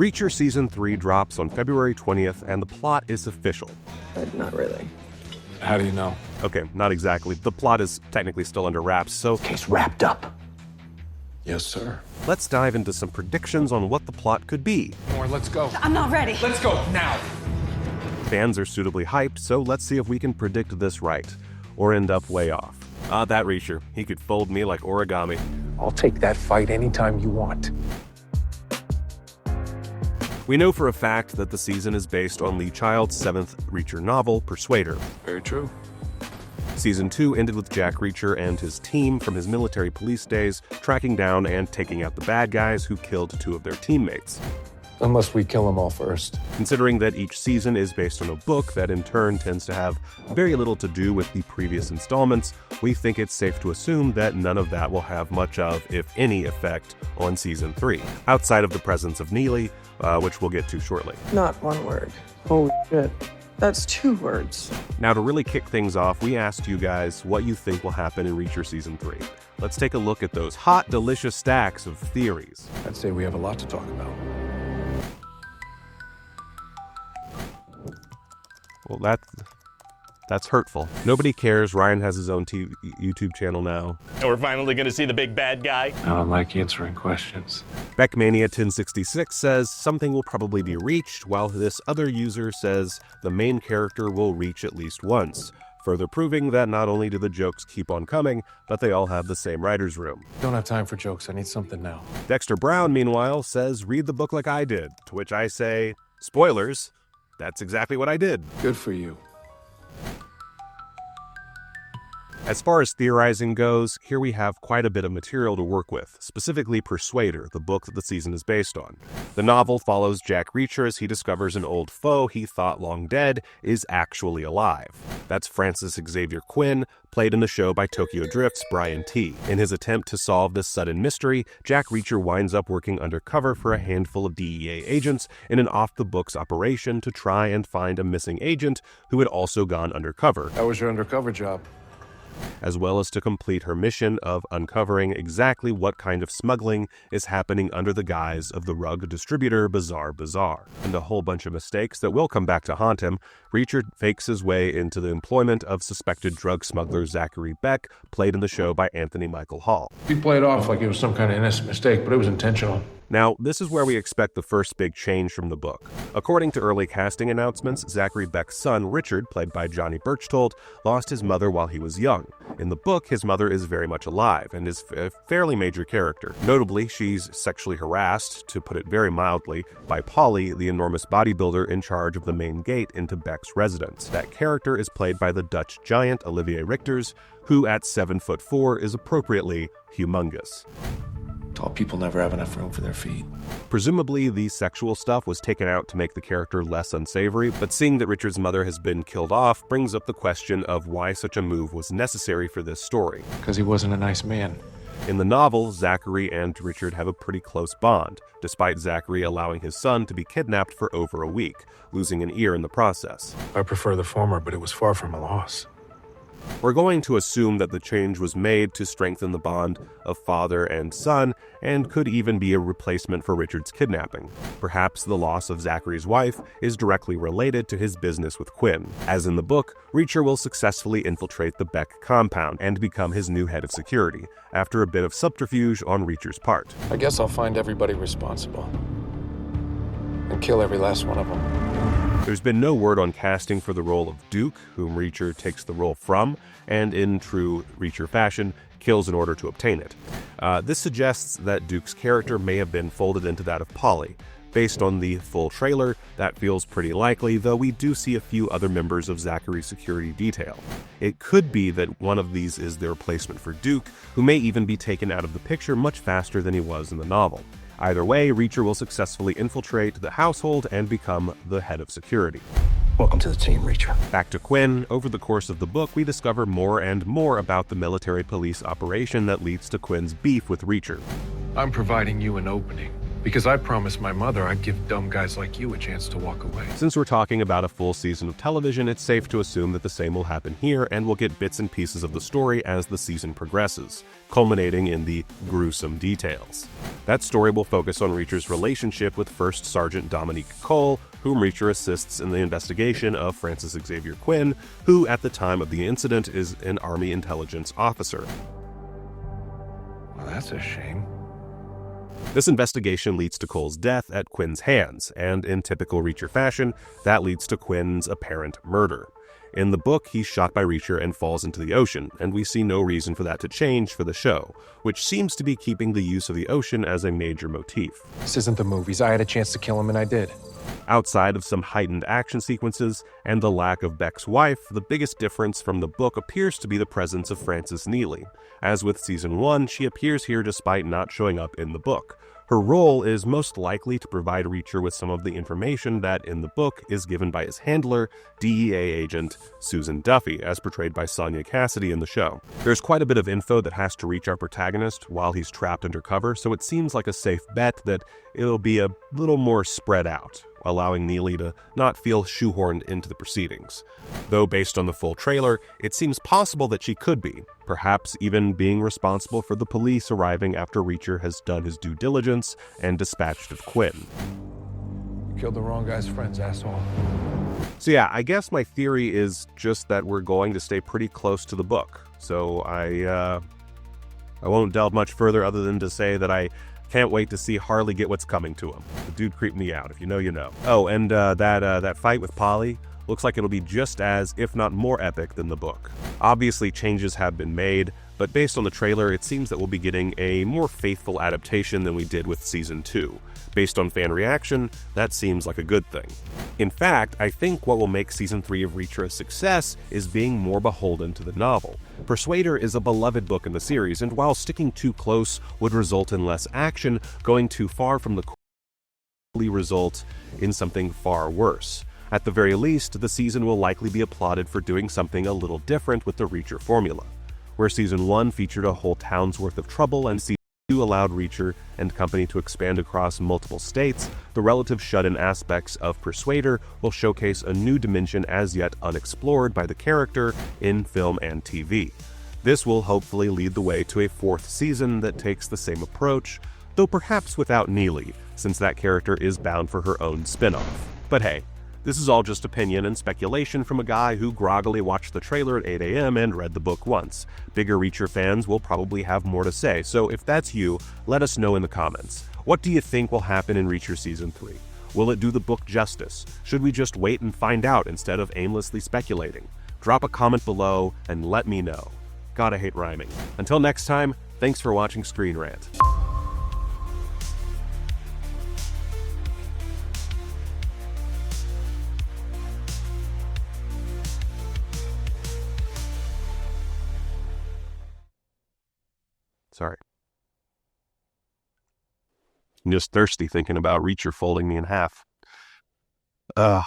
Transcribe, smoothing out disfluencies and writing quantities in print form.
Reacher Season 3 drops on February 20th, and the plot is official. But not really. How do you know? Okay, not exactly. The plot is technically still under wraps, so Case wrapped up. Yes, sir. let's dive into some predictions on what the plot could be. More, let's go. I'm not ready. Let's go, now! Fans are suitably hyped, so let's see if we can predict this right, or end up way off. That Reacher, he could fold me like origami. I'll take that fight anytime you want. We know for a fact that the season is based on Lee Child's 7th Reacher novel, Persuader. Very true. Season 2 ended with Jack Reacher and his team from his military police days tracking down and taking out the bad guys who killed 2 of their teammates. Unless we kill them all first. Considering that each season is based on a book that in turn tends to have very little to do with the previous installments, we think it's safe to assume that none of that will have much of, if any, effect on Season 3, outside of the presence of Neagley, which we'll get to shortly. Not one word. Holy shit. That's 2 words. Now, to really kick things off, we asked you guys what you think will happen in Reacher Season 3. Let's take a look at those hot, delicious stacks of theories. I'd say we have a lot to talk about. Well, that's hurtful. Nobody cares. Ryan has his own YouTube channel now. And we're finally gonna see the big bad guy. I don't like answering questions. Beckmania1066 says something will probably be reached, while this other user says the main character will reach at least once, further proving that not only do the jokes keep on coming, but they all have the same writer's room. Don't have time for jokes. I need something now. Dexter Brown, meanwhile, says read the book like I did, to which I say, spoilers, that's exactly what I did. Good for you. As far as theorizing goes, here we have quite a bit of material to work with, specifically Persuader, the book that the season is based on. The novel follows Jack Reacher as he discovers an old foe he thought long dead is actually alive. That's Francis Xavier Quinn, played in the show by Tokyo Drift's Brian T. In his attempt to solve this sudden mystery, Jack Reacher winds up working undercover for a handful of DEA agents in an off-the-books operation to try and find a missing agent who had also gone undercover. That was your undercover job. As well as to complete her mission of uncovering exactly what kind of smuggling is happening under the guise of the rug distributor Bazaar Bazaar. And a whole bunch of mistakes that will come back to haunt him, Reacher fakes his way into the employment of suspected drug smuggler Zachary Beck, played in the show by Anthony Michael Hall. He played off like it was some kind of innocent mistake, but it was intentional. Now, this is where we expect the first big change from the book. According to early casting announcements, Zachary Beck's son, Richard, played by Johnny Birchtold, lost his mother while he was young. In the book, his mother is very much alive and is a fairly major character. Notably, she's sexually harassed, to put it very mildly, by Polly, the enormous bodybuilder in charge of the main gate into Beck's residence. That character is played by the Dutch giant Olivier Richters, who at 7'4" is appropriately humongous. Tall people never have enough room for their feet. Presumably, the sexual stuff was taken out to make the character less unsavory, but seeing that Richard's mother has been killed off brings up the question of why such a move was necessary for this story. Because he wasn't a nice man. In the novel, Zachary and Richard have a pretty close bond, despite Zachary allowing his son to be kidnapped for over a week, losing an ear in the process. I prefer the former, but it was far from a loss. We're going to assume that the change was made to strengthen the bond of father and son, and could even be a replacement for Richard's kidnapping. Perhaps the loss of Zachary's wife is directly related to his business with Quinn. As in the book, Reacher will successfully infiltrate the Beck compound and become his new head of security, after a bit of subterfuge on Reacher's part. I guess I'll find everybody responsible. And kill every last one of them. There's been no word on casting for the role of Duke, whom Reacher takes the role from, and in true Reacher fashion, kills in order to obtain it. This suggests that Duke's character may have been folded into that of Polly. Based on the full trailer, that feels pretty likely, though we do see a few other members of Zachary's security detail. It could be that one of these is the replacement for Duke, who may even be taken out of the picture much faster than he was in the novel. Either way, Reacher will successfully infiltrate the household and become the head of security. Welcome to the team, Reacher. Back to Quinn, over the course of the book, we discover more and more about the military police operation that leads to Quinn's beef with Reacher. I'm providing you an opening. Because I promised my mother I'd give dumb guys like you a chance to walk away. Since we're talking about a full season of television, it's safe to assume that the same will happen here, and we'll get bits and pieces of the story as the season progresses, culminating in the gruesome details. That story will focus on Reacher's relationship with First Sergeant Dominique Cole, whom Reacher assists in the investigation of Francis Xavier Quinn, who at the time of the incident is an Army intelligence officer. Well, that's a shame. This investigation leads to Cole's death at Quinn's hands, and in typical Reacher fashion, that leads to Quinn's apparent murder. In the book, he's shot by Reacher and falls into the ocean, and we see no reason for that to change for the show, which seems to be keeping the use of the ocean as a major motif. This isn't the movies. I had a chance to kill him and I did. Outside of some heightened action sequences and the lack of Beck's wife, the biggest difference from the book appears to be the presence of Frances Neagley. As with Season 1, she appears here despite not showing up in the book. Her role is most likely to provide Reacher with some of the information that, in the book, is given by his handler, DEA agent Susan Duffy, as portrayed by Sonia Cassidy in the show. There's quite a bit of info that has to reach our protagonist while he's trapped undercover, so it seems like a safe bet that it'll be a little more spread out, allowing Neagley to not feel shoehorned into the proceedings. Though based on the full trailer, it seems possible that she could be, perhaps even being responsible for the police arriving after Reacher has done his due diligence and dispatched of Quinn. You killed the wrong guy's friends, asshole. So yeah, I guess my theory is just that we're going to stay pretty close to the book. So I won't delve much further other than to say that I can't wait to see Harley get what's coming to him. The dude creeped me out. If you know, you know. Oh, and that fight with Polly looks like it'll be just as, if not more epic than the book. Obviously, changes have been made, but based on the trailer, it seems that we'll be getting a more faithful adaptation than we did with Season 2. Based on fan reaction, that seems like a good thing. In fact, I think what will make Season 3 of Reacher a success is being more beholden to the novel. Persuader is a beloved book in the series, and while sticking too close would result in less action, going too far from the core will result in something far worse. At the very least, the season will likely be applauded for doing something a little different with the Reacher formula. Where Season 1 featured a whole town's worth of trouble and Season 2 allowed Reacher and company to expand across multiple states, the relative shut-in aspects of Persuader will showcase a new dimension as yet unexplored by the character in film and TV. This will hopefully lead the way to a fourth season that takes the same approach, though perhaps without Neagley, since that character is bound for her own spin-off. But hey, this is all just opinion and speculation from a guy who groggily watched the trailer at 8 a.m. and read the book once. Bigger Reacher fans will probably have more to say, so if that's you, let us know in the comments. What do you think will happen in Reacher Season 3? Will it do the book justice? Should we just wait and find out instead of aimlessly speculating? Drop a comment below and let me know. God, I hate rhyming. Until next time, thanks for watching ScreenRant. Sorry. I'm just thirsty thinking about Reacher folding me in half. Ugh.